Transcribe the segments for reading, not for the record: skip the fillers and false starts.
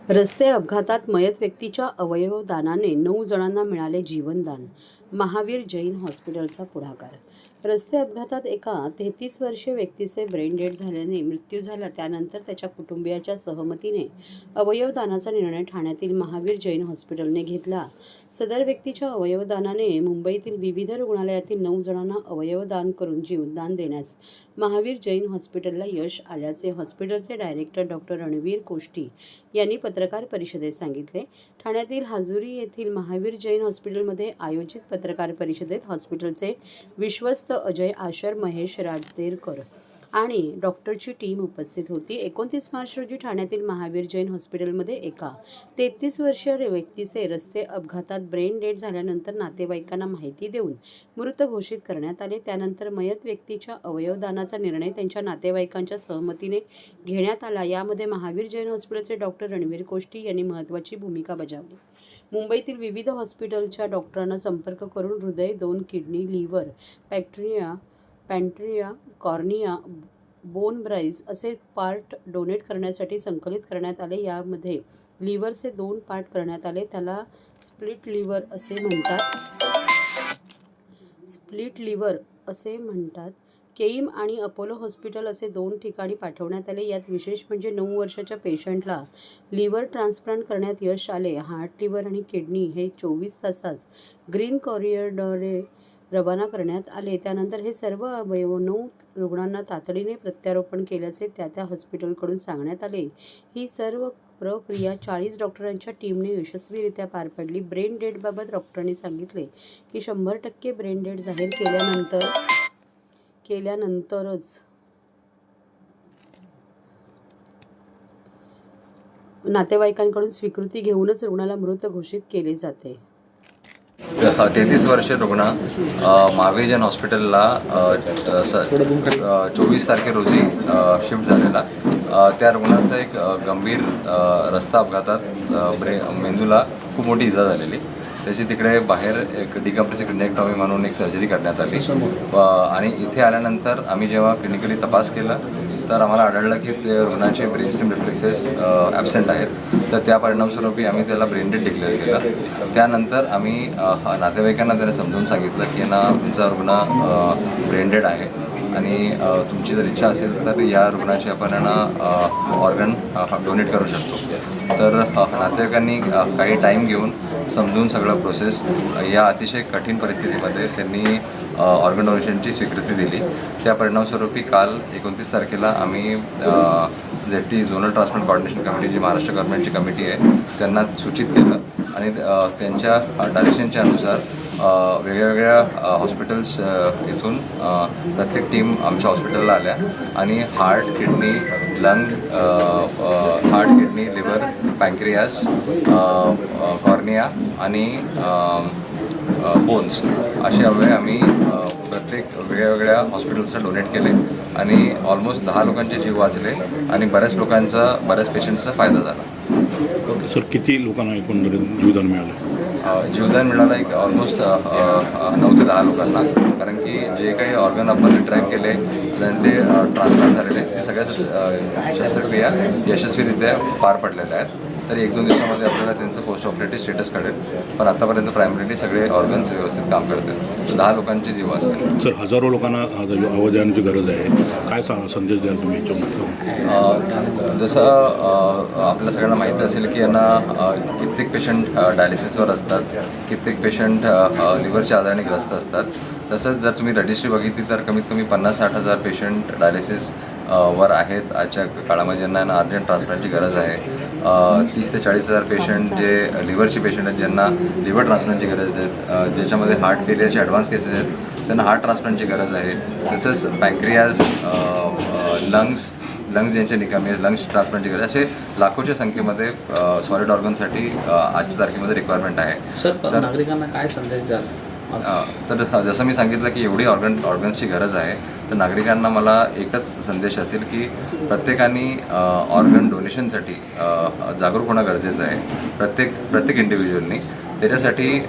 रस्ते अपघातात मयत व्यक्तीच्या अवयव दानाने 9 जणांना मिळाले जीवनदान. महावीर जैन हॉस्पिटलचा पुढाकार. रस्ते अपघातात एका 33 वर्षीय व्यक्तीचे ब्रेन डेड झाल्याने मृत्यू झाला. त्यानंतर त्याच्या कुटुंबियाच्या सहमतीने अवयवदानाचा निर्णय ठाण्यातील महावीर जैन हॉस्पिटलने घेतला. सदर व्यक्तीच्या अवयवदानाने मुंबईतील विविध रुग्णालयातील 9 जणांना अवयवदान करून जीवदान देण्यास महावीर जैन हॉस्पिटलला यश आल्याचे हॉस्पिटलचे डायरेक्टर डॉक्टर रणवीर कोष्टी यांनी पत्रकार परिषदेत सांगितले. ठाण्यातील हाजुरी येथील महावीर जैन हॉस्पिटलमध्ये आयोजित पत्रकार परिषदेत हॉस्पिटलचे विश्वस्त अजय आशर, महेश राजदेरकर आणि डॉक्टरची टीम उपस्थित होती. 29 मार्च रोजी ठाण्यातील महावीर जैन हॉस्पिटलमध्ये एका 33 वर्षीय व्यक्तीचे रस्ते अपघातात ब्रेन डेड झाल्यानंतर नातेवाईकांना माहिती देऊन मृत घोषित करण्यात आले. त्यानंतर मयत व्यक्तीच्या अवयवदानाचा निर्णय त्यांच्या नातेवाईकांच्या सहमतीने घेण्यात आला. यामध्ये महावीर जैन हॉस्पिटलचे डॉक्टर रणवीर कोष्टी यांनी महत्त्वाची भूमिका बजावली. मुंबईतील विविध हॉस्पिटलच्या डॉक्टरांना संपर्क करून हृदय, 2 किडनी, लिव्हर, पॅन्ट्रिया, कॉर्निया, बोन ब्राईज असे पार्ट डोनेट करण्यासाठी संकलित करण्यात आले. यामध्ये लिव्हरचे 2 पार्ट करण्यात आले. त्याला स्प्लिट लिव्हर असे म्हणतात. केईम आणि अपोलो हॉस्पिटल असे 2 ठिकाणी पाठवण्यात आले. यात विशेष म्हणजे 9 वर्षाच्या पेशंटला लिव्हर ट्रान्सप्लांट करण्यात यश आले. हार्ट, लिव्हर आणि किडनी हे 24 तासात ग्रीन कॉरिअरद्वारे रवाना करण्यात आले. त्यानंतर हे सर्व अवयव 9 रुग्णांना तातडीने प्रत्यारोपण केल्याचे त्या हॉस्पिटलकडून सांगण्यात आले. ही सर्व प्रक्रिया 40 डॉक्टरांच्या टीमने यशस्वीरित्या पार पडली. ब्रेन डेडबाबत डॉक्टरांनी सांगितले की 100% ब्रेन डेड जाहीर केल्यानंतरच नातेवाईकांकडून स्वीकृती घेऊनच रुग्णाला मृत घोषित केले जाते. 33 वर्षीय रुग्ण महावीर जैन हॉस्पिटलला 24 तारखे रोजी शिफ्ट झालेला. त्या रुग्णाचा एक गंभीर रस्ता अपघातात मेंदूला खूप मोठी इजा झालेली. त्याची तिकडे बाहेर एक डिकम्प्रेसिव्ह क्रिनेक्टॉमी म्हणून एक सर्जरी करण्यात आली. आणि इथे आल्यानंतर आम्ही जेव्हा क्लिनिकली तपास केला तर आम्हाला आढळलं की ते रुग्णाचे ब्रेन स्टेम रिफ्लेक्सेस ॲबसेंट आहेत. तर त्या परिणामस्वरूपी आम्ही त्याला ब्रेन डेड डिक्लेअर केलं. त्यानंतर आम्ही नातेवाईकांना त्याला समजून सांगितलं की ना तुमचा रुग्ण ब्रेन डेड आहे आणि तुमची जर इच्छा असेल तर या रुग्णाची आपण ऑर्गन डोनेट करू शकतो. तर नातेवाईकांनी काही टाईम घेऊन समजून सगळं प्रोसेस या अतिशय कठीण परिस्थितीमध्ये त्यांनी ऑर्गन डोनेशनची स्वीकृती दिली. त्या परिणामस्वरूपी काल 29 तारखेला आम्ही ZT zonal transplant coordination committee जी महाराष्ट्र गव्हर्नमेंटची कमिटी आहे त्यांना सूचित केलं आणि त्यांच्या डायरेक्शनच्या अनुसार वेगवेगळ्या हॉस्पिटल्स इथून प्रत्येक टीम आमच्या हॉस्पिटलला आल्या आणि हार्ट, किडनी, लिव्हर, पँक्रियास, कॉर्निया आणि बोन्स असे अवयव आम्ही प्रत्येक वेगवेगळ्या हॉस्पिटल्सला डोनेट केले आणि ऑलमोस्ट 10 लोकांचे जीव वाचले आणि बऱ्याच पेशंट्सचा फायदा झाला. ओके सर, किती लोकांना एकंदरीत जीवदान मिळालं? जीवदान मिळालं एक ऑलमोस्ट 9 ते 10 लोकांना. कारण की जे काही ऑर्गन आपण रिट्राईव्ह केले आणि ते ट्रान्सप्लांट झालेले ते सगळ्या शस्त्रक्रिया यशस्वीरित्या पार पडलेल्या आहेत. तरी 1-2 दिवसामध्ये आपल्याला त्यांचं पोस्ट ऑपरेटिव्ह स्टेटस कळेल. पण आतापर्यंत प्रायमरीली सगळे ऑर्गन्स व्यवस्थित काम करतात. 10 लोकांचे जीव वाचले. सर, हजारो लोकांना अवयवांची गरज आहे. काय संदेश द्याल तुम्ही याच्यामध्ये? जसं आपल्या सगळ्यांना माहिती असेल की यांना कित्येक पेशंट डायलिसिसवर असतात, कित्येक पेशंट लिव्हरच्या आजाराने ग्रस्त असतात. तसंच जर तुम्ही रजिस्ट्री बघितली तर कमीत कमी 50-60 हजार पेशंट डायलिसिस वर आहेत आजच्या काळामध्ये ज्यांना अर्जंट ट्रान्सप्लांटची गरज आहे. 30 ते 40 हजार पेशंट जे लिव्हरचे पेशंट आहेत ज्यांना लिव्हर ट्रान्सप्लांटची गरज आहे, ज्याच्यामध्ये हार्ट फेलियरचे ॲडव्हान्स केसेस आहेत त्यांना हार्ट ट्रान्सप्लांटची गरज आहे. तसंच पँक्रियाज, लंग्स ज्यांचे निकामी आहेत लंग्स ट्रान्सप्लांटची गरज, असे लाखोच्या संख्येमध्ये सॉलिड ऑर्गनसाठी आजच्या तारखेमध्ये रिक्वायरमेंट आहे. तर नागरिकांना काय संदेश द्याल? तर जसं मी सांगितलं की एवढी ऑर्गन्सची गरज आहे तर नागरिकांना मला एकच संदेश असेल की प्रत्येकाने ऑर्गन डोनेशनसाठी जागरूक होणं गरजेचं आहे. प्रत्येक इंडिव्हिज्युअलनी त्याच्यासाठी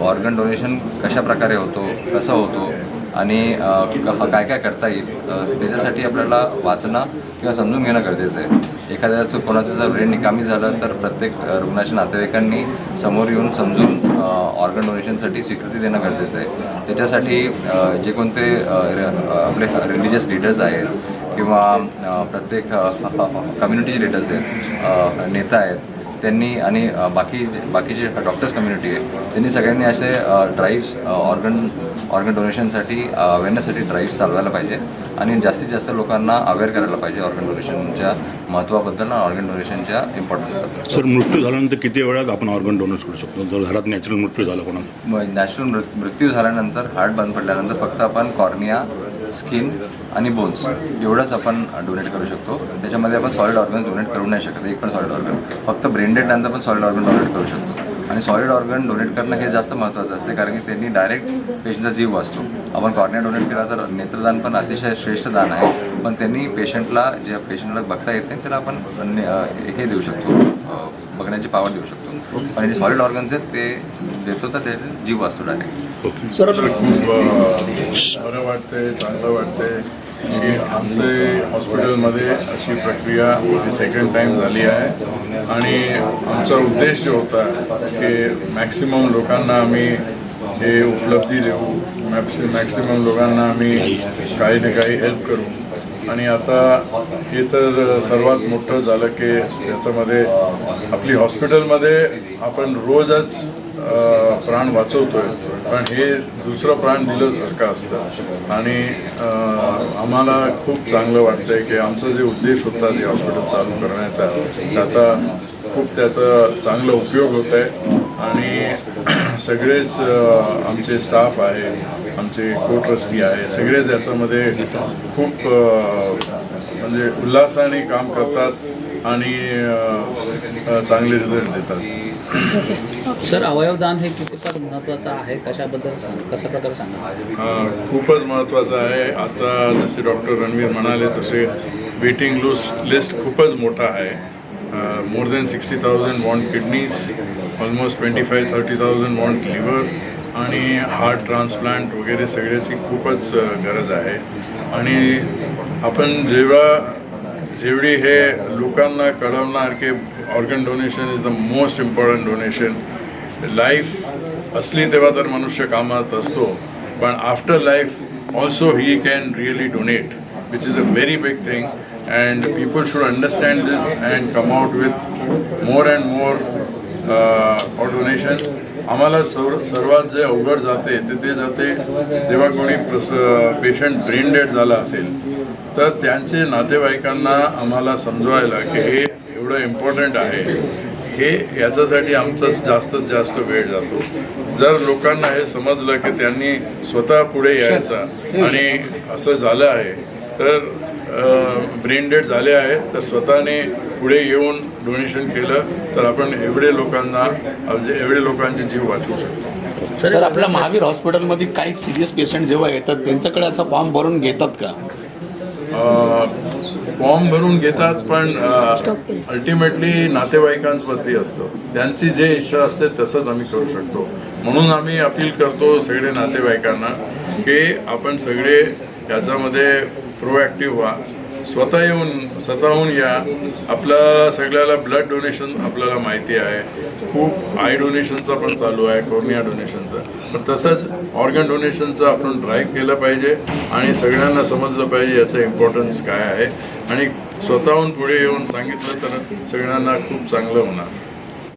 ऑर्गन डोनेशन कशा प्रकारे होतो, कसं होतो आणि काय काय करता येईल त्याच्यासाठी आपल्याला वाचणं किंवा समजून घेणं गरजेचं आहे. एखाद्याचं कोणाचं जर ब्रेन निकामी झालं तर प्रत्येक रुग्णाच्या नातेवाईकांनी समोर येऊन समजून ऑर्गन डोनेशनसाठी स्वीकृती देणं गरजेचं आहे. त्याच्यासाठी जे कोणते आपले रिलिजियस लीडर्स आहेत किंवा प्रत्येक कम्युनिटीचे लीडर्स आहेत, नेता आहेत, त्यांनी आणि बाकीचे डॉक्टर्स कम्युनिटी आहे, त्यांनी सगळ्यांनी असे ड्राईव्स ऑर्गन डोनेशनसाठी अवेअरनेससाठी ड्राईव्स चालवायला पाहिजे आणि जास्तीत जास्त लोकांना अवेअर करायला पाहिजे ऑर्गन डोनेशनच्या महत्त्वाबद्दल आणि ऑर्गन डोनेशनच्या इम्पॉर्टन्सबद्दल. सर, मृत्यू झाल्यानंतर किती वेळात आपण ऑर्गन डोनेट करू शकतो जर घरात नॅचरल मृत्यू झाला कोणाचा? नॅचरल मृत्यू झाल्यानंतर, हार्ट बंद पडल्यानंतर फक्त आपण कॉर्निया, स्किन आणि बोन्स एवढंच आपण डोनेट करू शकतो. त्याच्यामध्ये आपण सॉलिड ऑर्गन्स डोनेट करू नाही शकत, एक पण सॉलिड ऑर्गन. फक्त ब्रेन डेड नंतर पण सॉलिड ऑर्गन डोनेट करू शकतो. आणि सॉलिड ऑर्गन डोनेट करणं हे जास्त महत्त्वाचं असते, कारण की त्यांनी डायरेक्ट पेशंटचा जीव वाचतो. आपण कॉर्निया डोनेट केला तर नेत्रदान पण अतिशय श्रेष्ठ दान आहे, पण त्यांनी पेशंटला बघता येत नाही त्याला आपण हे देऊ शकतो, बघण्याची पावर देऊ शकतो. पण जे सॉलिड ऑर्गन्स आहेत ते देतो तर ते जीव वाचतो डायरेक्ट. सर खूप बरं वाटतंय, चांगलं वाटतंय की आमचे हॉस्पिटलमध्ये अशी प्रक्रिया सेकंड टाईम झाली आहे आणि आमचा उद्देश जो होता की मॅक्सिमम लोकांना आम्ही हे उपलब्धी देऊ, मॅक्सिमम लोकांना आम्ही काही ना काही हेल्प करू. आणि आता हे तर सर्वात मोठं झालं की त्याच्यामध्ये आपली हॉस्पिटलमध्ये आपण रोजच प्राण वाचवतोय, पण हे दुसरं प्राण दिल्यासारखं असतं आणि आम्हाला खूप चांगलं वाटतंय की आमचा जे उद्देश होता जे हॉस्पिटल चालू करण्याचा आता खूप त्याचा चांगला उपयोग होत आहे. आणि सगळेच आमचे स्टाफ आहे, आमचे को ट्रस्टी आहे, सगळेच याच्यामध्ये खूप म्हणजे उल्हासाने काम करतात आणि चांगले रिझल्ट देतात. सर, अवयवदान हे कितीपत महत्त्वाचं आहे, कशा प्रकारे सांगा? खूपच महत्त्वाचं आहे. आता जसे डॉक्टर रणवीर म्हणाले तसे वेटिंग लिस्ट खूपच मोठा आहे. More than 60,000 want kidneys, almost 25-30,000 want liver आणि हार्ट ट्रान्सप्लांट वगैरे सगळ्याची खूपच गरज आहे. आणि आपण जेवढी हे लोकांना कळवणार की organ donation is the most important donation. Life असली तेव्हा तर मनुष्य कामात असतो, पण after life also he can really donate, which is a very big thing. And people should understand this and come out with more and more donations. आम्हाला सर्वात जे अवघड जाते ते जाते जेव्हा कोणी पेशंट ब्रेन डेड झाला असेल तर त्यांचे नातेवाईकांना आम्हाला समजवायला की हे एवढं इम्पॉर्टंट आहे, हे याच्यासाठी आमचाच जास्तीत जास्त वेळ जातो. जर लोकांना हे समजलं की त्यांनी स्वतः पुढे यायचं आणि असं झालं आहे तर ब्रेन डेड झाले आहे तर स्वतःने पुढे येऊन डोनेशन केलं तर आपण एवढे लोकांचे जीव वाचवू शकतो. सर, आपल्या महावीर हॉस्पिटलमध्ये काही सिरियस पेशंट जेव्हा येतात त्यांच्याकडे असा फॉर्म भरून घेतात का? फॉर्म भरून घेतात, पण अल्टिमेटली नातेवाईकांवरती असतं. त्यांची जे इच्छा असते तसंच आम्ही करू शकतो. म्हणून आम्ही अपील करतो सगळे नातेवाईकांना की आपण सगळे याच्यामध्ये प्रोॲक्टिव्ह व्हा, स्वतःहून या. आपल्या सगळ्याला ब्लड डोनेशन आपल्याला माहिती आहे, खूप आय डोनेशनचा पण चालू आहे, कॉर्निया डोनेशनचा, पण तसंच ऑर्गन डोनेशनचं आपण ड्राईव्ह केलं पाहिजे आणि सगळ्यांना समजलं पाहिजे याचं इम्पॉर्टन्स काय आहे. आणि स्वतःहून पुढे येऊन सांगितलं तर सगळ्यांना खूप चांगलं होणार.